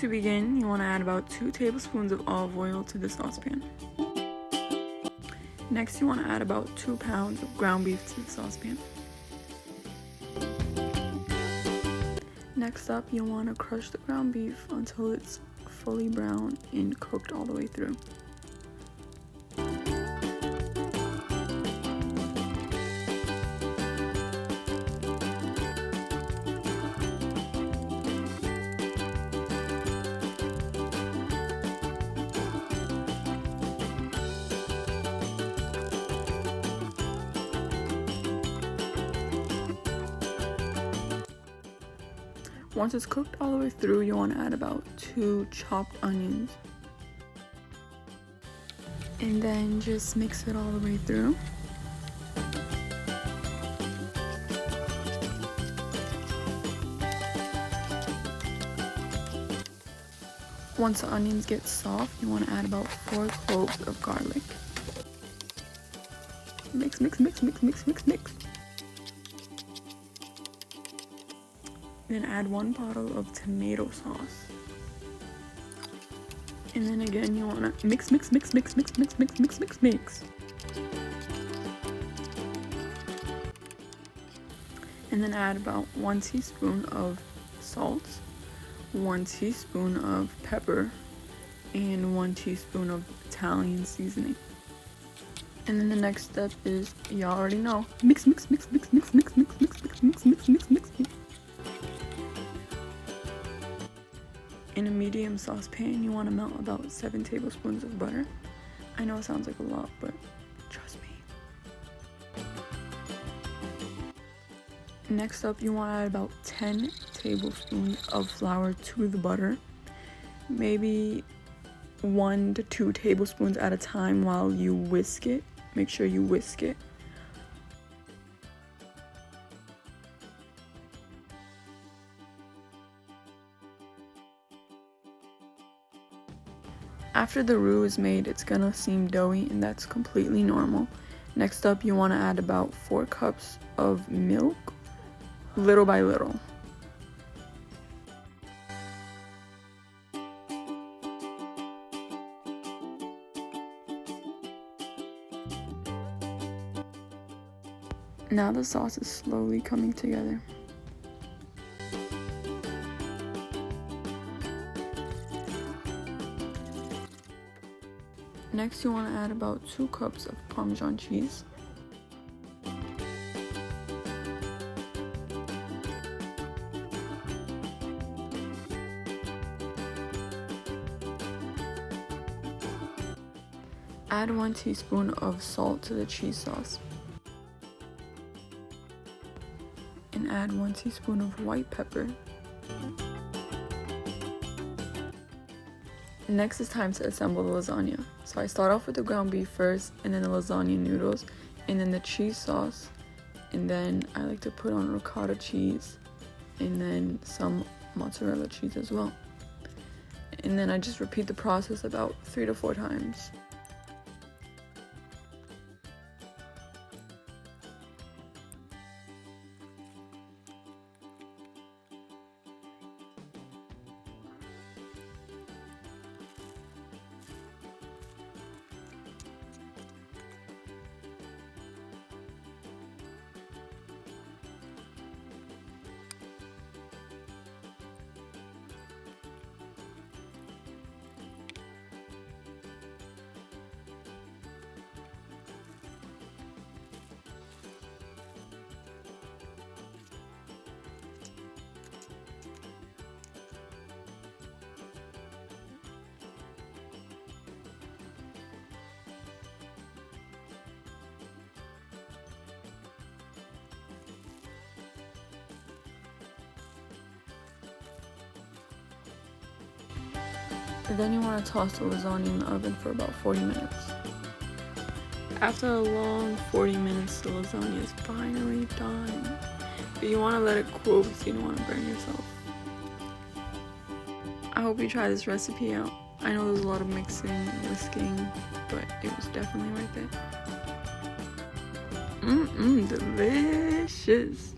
To begin, you want to add about 2 tablespoons of olive oil to the saucepan. Next, you want to add about 2 pounds of ground beef to the saucepan. Next up, you want to crush the ground beef until it's fully brown and cooked all the way through. Once it's cooked all the way through, you want to add about 2 chopped onions. And then just mix it all the way through. Once the onions get soft, you want to add about 4 cloves of garlic. Mix, mix, mix, mix, mix, mix, mix. Then add 1 bottle of tomato sauce. And then again, you want to mix, mix, mix, mix, mix, mix, mix, mix, mix, mix. And then add about 1 teaspoon of salt, 1 teaspoon of pepper, and 1 teaspoon of Italian seasoning. And then the next step is, y'all already know, mix, mix, mix, mix, mix, mix, mix, mix, mix, mix, mix, mix, mix. In a medium saucepan, you want to melt about 7 tablespoons of butter. I know it sounds like a lot, but trust me. Next up, you want to add about 10 tablespoons of flour to the butter. Maybe 1 to 2 tablespoons at a time while you whisk it. Make sure you whisk it. After the roux is made, it's gonna seem doughy, and that's completely normal. Next up, you want to add about 4 cups of milk, little by little. Now the sauce is slowly coming together. Next, you want to add about 2 cups of Parmesan cheese. Add 1 teaspoon of salt to the cheese sauce. And add 1 teaspoon of white pepper. Next, it's time to assemble the lasagna. So I start off with the ground beef first, and then the lasagna noodles, and then the cheese sauce, and then I like to put on ricotta cheese, and then some mozzarella cheese as well. And then I just repeat the process about 3 to 4 times. Then you want to toss the lasagna in the oven for about 40 minutes. After a long 40 minutes, the lasagna is finally done. But you want to let it cool because you don't want to burn yourself. I hope you try this recipe out. I know there's a lot of mixing and whisking, but it was definitely worth it. Delicious.